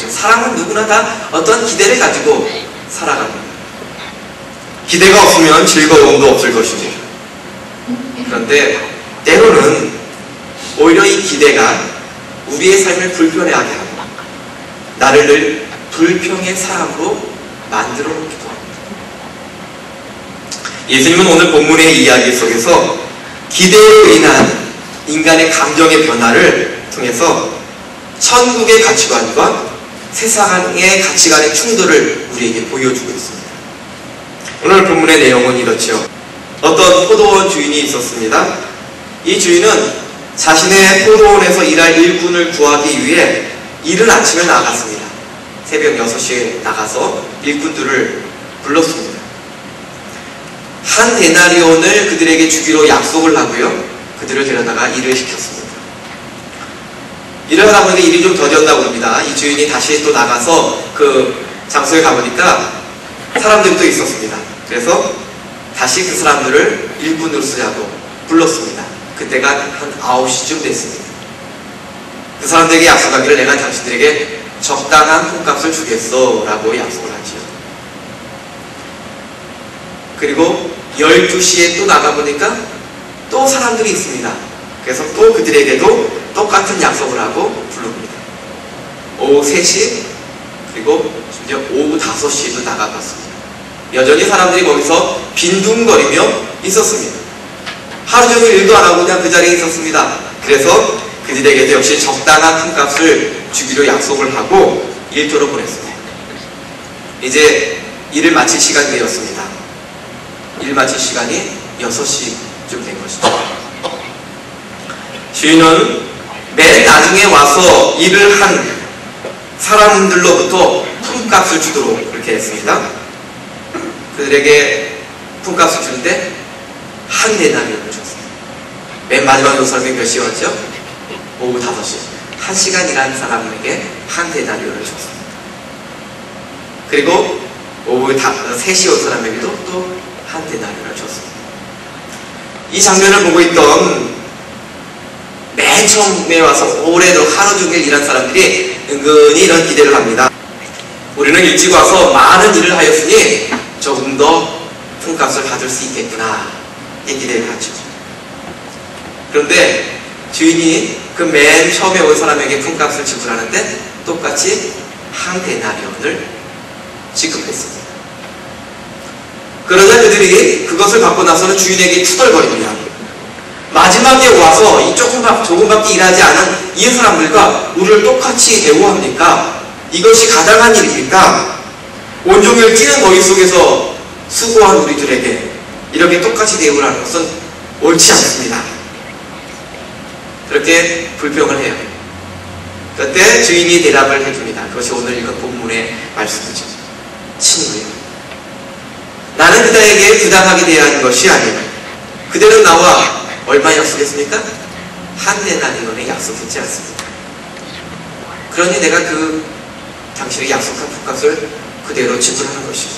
거죠. 사람은 누구나 다 어떤 기대를 가지고 살아갑니다. 기대가 없으면 즐거움도 없을 것입니다. 그런데 때로는 오히려 이 기대가 우리의 삶을 불편해하게 하고 나를 늘 불평의 사람으로 만들어 놓기도 합니다. 예수님은 오늘 본문의 이야기 속에서 기대로 인한 인간의 감정의 변화를 통해서 천국의 가치관과 세상의 가치관의 충돌을 우리에게 보여주고 있습니다. 오늘 본문의 내용은 이렇죠. 어떤 포도원 주인이 있었습니다. 이 주인은 자신의 포도원에서 일할 일꾼을 구하기 위해 이른 아침에 나갔습니다. 새벽 6시에 나가서 일꾼들을 불렀습니다. 한 데나리온을 그들에게 주기로 약속을 하고요. 그들을 데려다가 일을 시켰습니다. 일을 하다 보니까 일이 좀 더뎠다고 합니다. 이 주인이 다시 또 나가서 그 장소에 가보니까 사람들이 또 있었습니다. 그래서 다시 그 사람들을 일꾼으로 쓰자고 불렀습니다. 그때가 한 9시쯤 됐습니다. 그 사람들에게 약속하기를 내가 당신들에게 적당한 품값을 주겠어 라고 약속을 하지요. 그리고 12시에 또 나가보니까 또 사람들이 있습니다. 그래서 또 그들에게도 똑같은 약속을 하고 부릅니다. 오후 3시 그리고 심지어 오후 5시에도 나가봤습니다. 여전히 사람들이 거기서 빈둥거리며 있었습니다. 하루 종일 일도 안 하고 그냥 그 자리에 있었습니다. 그래서 그들에게도 역시 적당한 품값을 주기로 약속을 하고 일터로 보냈습니다. 이제 일을 마칠 시간이 되었습니다. 일 마칠 시간이 6시쯤 된 것이죠. 주인은 맨 나중에 와서 일을 한 사람들로부터 품값을 주도록 그렇게 했습니다. 그들에게 품값을 주는데 한 데나리온을 줬습니다. 맨 마지막 요 사람이 몇 시에 왔죠? 오후 5시. 1시간 일하는 사람에게 한 데나리온을 줬습니다. 그리고 오후 3시에 온 사람에게도 또 한 데나리온을 줬습니다. 이 장면을 보고 있던 맨 처음에 와서 오래도록 하루 종일 일한 사람들이 은근히 이런 기대를 합니다. 우리는 일찍 와서 많은 일을 하였으니 조금 더 품값을 받을 수 있겠구나 이 기대를 갖죠. 그런데 주인이 그 맨 처음에 온 사람에게 품값을 지불하는데 똑같이 한 데나리온을 지급했습니다. 그러자 그들이 그것을 받고 나서는 주인에게 투덜거립니다. 마지막에 와서 이 조금밖에 일하지 않은 이 사람들과 우리를 똑같이 대우합니까? 이것이 가당한 일입니까? 온종일 뛰는 거리 속에서 수고한 우리들에게 이렇게 똑같이 대우를 하는 것은 옳지 않습니다. 그렇게 불평을 해요. 그때 주인이 대답을 해줍니다. 그것이 오늘 읽은 본문의 말씀이죠. 친구요. 나는 그대에게 부당하게 대하는 것이 아니오. 그대는 나와 얼마 약속했습니까? 한 데나리온에 약속했지 않습니까? 그러니 내가 당신에게 약속한 품값을 그대로 지불하는 것이죠.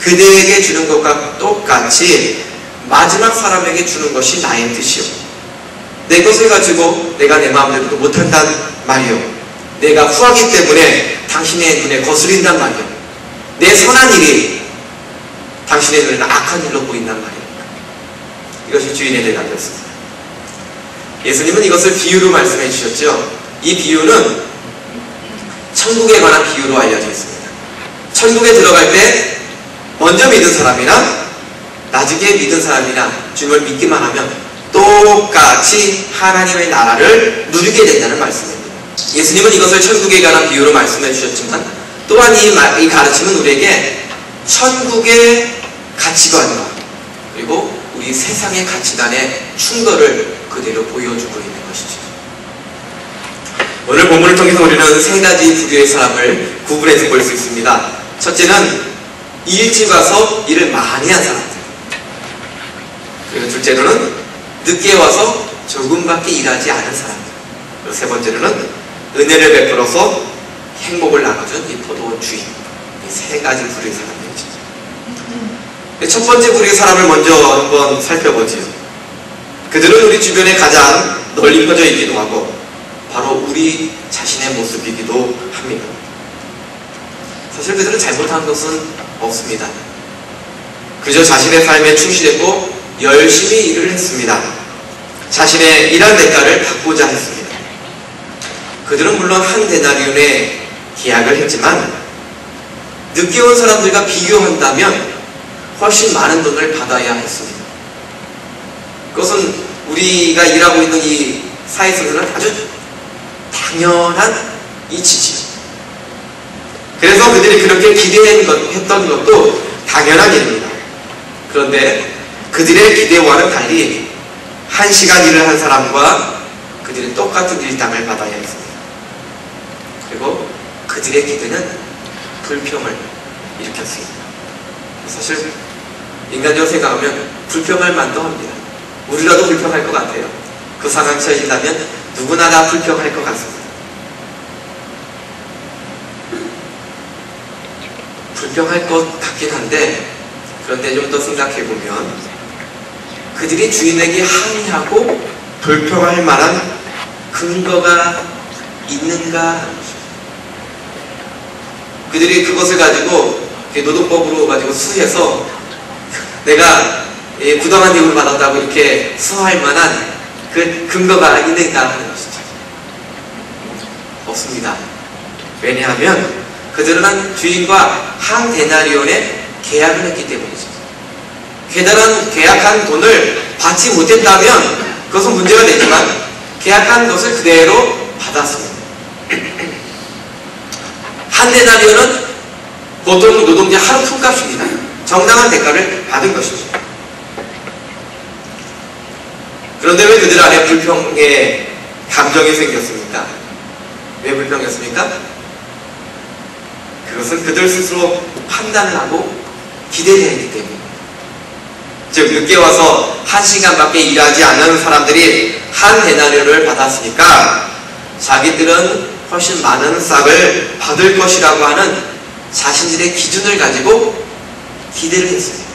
그대에게 주는 것과 똑같이 마지막 사람에게 주는 것이 나의 뜻이요. 내 것을 가지고 내가 내 마음대로 못한단 말이요. 내가 후하기 때문에 당신의 눈에 거스린단 말이요. 내 선한 일이 당신의 눈에는 악한 일로 보인단 말이요. 이것이 주인의 대답이었습니다. 예수님은 이것을 비유로 말씀해 주셨죠. 이 비유는 천국에 관한 비유로 알려져 있습니다. 천국에 들어갈 때 먼저 믿은 사람이나 나중에 믿은 사람이나 주님을 믿기만 하면 똑같이 하나님의 나라를 누리게 된다는 말씀입니다. 예수님은 이것을 천국에 관한 비유로 말씀해 주셨지만 또한 이 가르침은 우리에게 천국의 가치관과 그리고 우리 세상의 가치관의 충돌을 그대로 보여주고 있는 것이죠. 오늘 본문을 통해서 우리는 3가지 부류의 사람을 구분해서 볼 수 있습니다. 첫째는 일찍 와서 일을 많이 한 사람들. 그리고 둘째로는 늦게 와서 조금밖에 일하지 않은 사람들. 그리고 세 번째로는 은혜를 베풀어서 행복을 나눠준 이 포도원 주인. 이 3가지 부류의 사람들이죠. 첫 번째 부류의 사람을 먼저 한번 살펴보지요. 그들은 우리 주변에 가장 널리 퍼져 있기도 하고 바로 우리 자신의 자신의 모습이기도 합니다. 사실 그들은 잘못한 것은 없습니다. 그저 자신의 삶에 충실했고 열심히 일을 했습니다. 자신의 일한 대가를 받고자 했습니다. 그들은 물론 한 데나리온의 계약을 했지만 늦게 온 사람들과 비교한다면 훨씬 많은 돈을 받아야 했습니다. 그것은 우리가 일하고 있는 이 사회 속에서는 아주 당연한 이치죠. 그래서 그들이 그렇게 기대했던 것도 당연한 일입니다. 그런데 그들의 기대와는 달리 1시간 일을 한 사람과 그들은 똑같은 일당을 받아야 했습니다. 그리고 그들의 기대는 불평을 일으켰습니다. 사실 인간적으로 생각하면 불평할 만도 합니다. 우리라도 불평할 것 같아요. 그 상황 처해진다면 누구나 다 불평할 것 같습니다. 불평할 것 같긴 한데, 그런데 좀 더 생각해보면 그들이 주인에게 항의하고 불평할 만한 근거가 있는가 하는 것입니다. 그들이 그것을 가지고 노동법으로 가지고 수해서 내가 부당한 대우를 받았다고 이렇게 수할 만한 그 근거가 있는가 하는 것이죠. 없습니다. 왜냐하면 그들은 주인과 한 데나리온의 계약을 했기 때문이죠. 계약한 돈을 받지 못했다면 그것은 문제가 되지만 계약한 것을 그대로 받았습니다. 한 데나리온은 보통 노동자 하루 품값입니다. 정당한 대가를 받은 것이죠. 그런데 왜 그들 안에 불평의 감정이 생겼습니까? 왜 불평했습니까? 그것은 그들 스스로 판단을 하고 기대를 했기 때문입니다. 즉 늦게 와서 1시간밖에 일하지 않는 사람들이 한 데나리온을 받았으니까 자기들은 훨씬 많은 싹을 받을 것이라고 하는 자신들의 기준을 가지고 기대를 했습니다.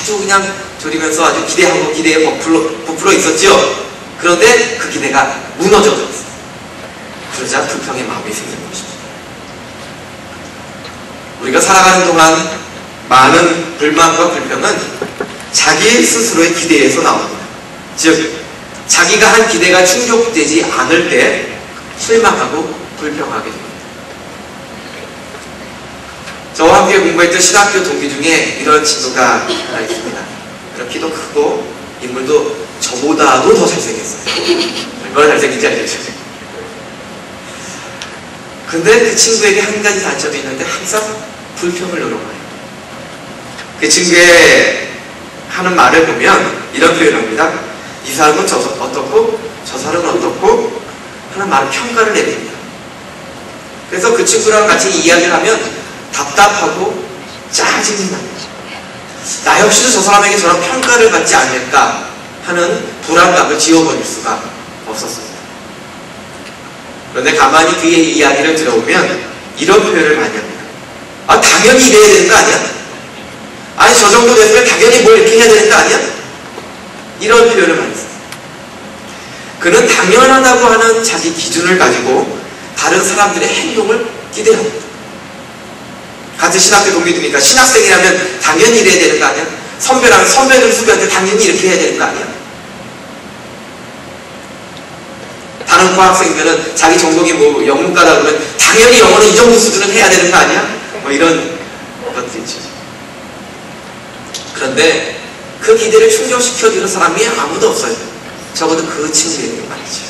아주 그냥 졸이면서 아주 기대하고 기대에 부풀어 있었죠. 그런데 그 기대가 무너져 버렸어요. 그러자 불평의 마음이 생긴 것입니다. 우리가 살아가는 동안 많은 불만과 불평은 자기 스스로의 기대에서 나옵니다. 즉 자기가 한 기대가 충족되지 않을 때 실망하고 불평하게 됩니다. 저와 함께 공부했던 신학교 동기 중에 이런 친구가 하나 있습니다. 키도 크고 인물도 저보다도 더 잘생겼어요. 얼마나 잘생긴지 알겠죠? 근데 그 친구에게 한 가지 단점이 있는데 항상 불평을 늘어나요. 그 친구의 하는 말을 보면 이런 표현을 합니다. 이 사람은 어떻고 저 사람은 어떻고 하는 말을 평가를 내립니다. 그래서 그 친구랑 같이 이야기를 하면 답답하고 짜증이 납니다. 나 역시도 저 사람에게 저런 평가를 받지 않을까 하는 불안감을 지워버릴 수가 없었습니다. 그런데 가만히 그의 이야기를 들어보면 이런 표현을 많이 합니다. 아, 당연히 이래야 되는 거 아니야? 아니, 저 정도 됐으면 당연히 뭘 이렇게 해야 되는 거 아니야? 이런 표현을 많이 써요. 그는 당연하다고 하는 자기 기준을 가지고 다른 사람들의 행동을 기대합니다. 같은 신학교 동기들이니까 신학생이라면 당연히 이래야 되는 거 아니야? 선배라면 선배들 후배한테 당연히 이렇게 해야 되는 거 아니야? 다른 과학생이면 자기 전공이 뭐 영문과다 그러면 당연히 영어는 이 정도 수준은 해야 되는 거 아니야? 뭐 이런 것도 있죠. 그런데 그 기대를 충족시켜주는 사람이 아무도 없어요. 적어도 그 친구에게 말이죠.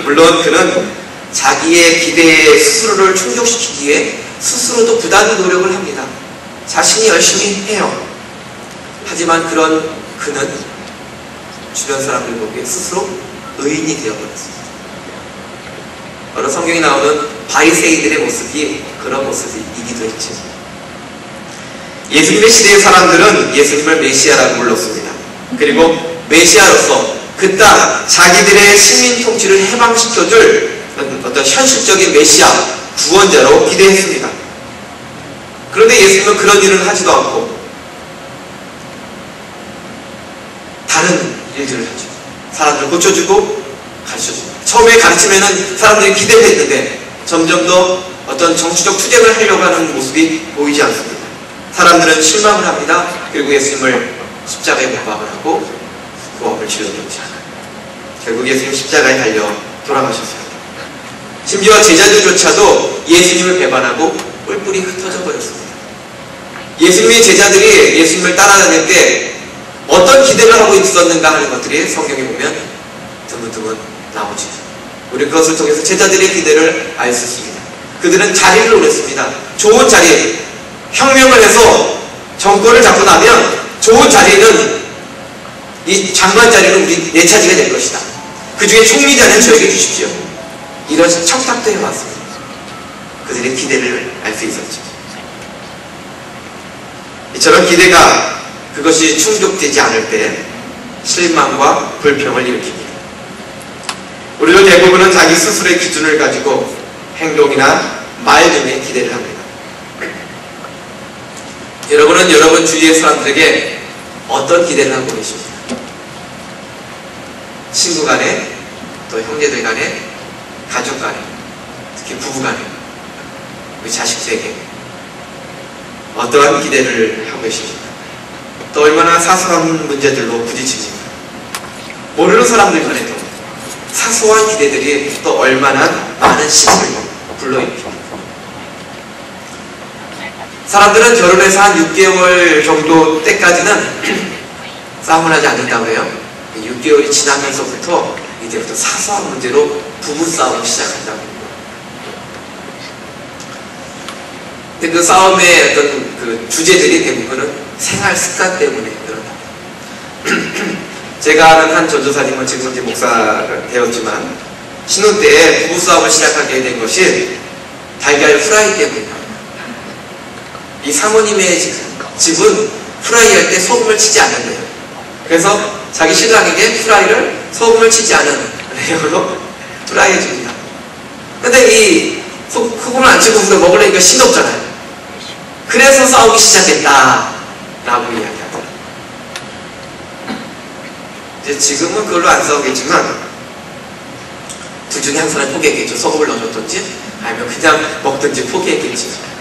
물론 그는 자기의 기대에 스스로를 충족시키기에 스스로도 부단히 노력을 합니다. 자신이 열심히 해요. 하지만 그는 주변 사람들 보기에 스스로 의인이 되어버렸습니다. 바로 성경에 나오는 바리새인들의 모습이 그런 모습이기도 했죠. 예수님의 시대의 사람들은 예수님을 메시아라고 불렀습니다. 그리고 메시아로서 그 땅 자기들의 시민 통치를 해방시켜줄 어떤 현실적인 메시아, 구원자로 기대했습니다. 그런데 예수님은 그런 일을 하지도 않고 다른 일들을 하죠. 사람들을 고쳐주고 가르쳐줍니다. 처음에 가르치면은 사람들이 기대를 했는데 점점 더 어떤 정치적 투쟁을 하려고 하는 모습이 보이지 않습니다. 사람들은 실망을 합니다. 그리고 예수님을 십자가에 못 박을 하고 구원을 치러주지 않아요. 결국 예수님 십자가에 달려 돌아가셨어요. 심지어 제자들조차도 예수님을 배반하고 뿔뿔이 흩어져 버렸습니다. 예수님의 제자들이 예수님을 따라다닐 때 어떤 기대를 하고 있었는가 하는 것들이 성경에 보면 드문드문 나오죠. 우리 그것을 통해서 제자들의 기대를 알 수 있습니다. 그들은 자리를 노렸습니다. 좋은 자리, 혁명을 해서 정권을 잡고 나면 좋은 자리는 이 장관 자리는 우리 내 차지가 될 것이다. 그 중에 총리 자리는 저에게 주십시오. 이런 청탁도 해왔습니다. 그들의 기대를 알 수 있었죠. 이처럼 기대가 그것이 충족되지 않을 때 실망과 불평을 일으킵니다. 우리도 대부분은 자기 스스로의 기준을 가지고 행동이나 말 등에 기대를 합니다. 여러분은 여러분 주위의 사람들에게 어떤 기대를 하고 계십니까? 친구 간에, 또 형제들 간에, 가족 간에, 특히 부부 간에, 우리 자식들에게 어떠한 기대를 하고 계십니까? 또 얼마나 사소한 문제들로 부딪힙니까? 모르는 사람들 간에도 사소한 기대들이 또 얼마나 많은 시험을 불러일으킵니다. 사람들은 결혼해서 한 6개월 정도 때까지는 싸움을 하지 않는다고 해요. 6개월이 지나면서부터 이제부터 사소한 문제로 부부싸움을 시작한다고 합니다. 근데 그 싸움의 어떤 그 주제들이 대부분은 생활 습관 때문에 일어납니다. 제가 아는 한 전도사님은 지금 이제 목사가 되었지만 신혼 때에 부부싸움을 시작하게 된 것이 달걀 후라이 때문입니다. 이 사모님의 집은 후라이 할 때 소금을 치지 않는데요. 그래서 자기 신랑에게 후라이를 소금을 치지 않은 레어로 후라이 해줍니다. 근데 이 소금을 안 치고 우리가 먹으려니까 신없잖아요. 그래서 싸우기 시작했다 라고 이야기합니다. 이제 지금은 그걸로 안 싸우겠지만 둘 중에 한 사람이 포기했겠죠. 소금을 넣어줬든지 아니면 그냥 먹든지 포기했겠지.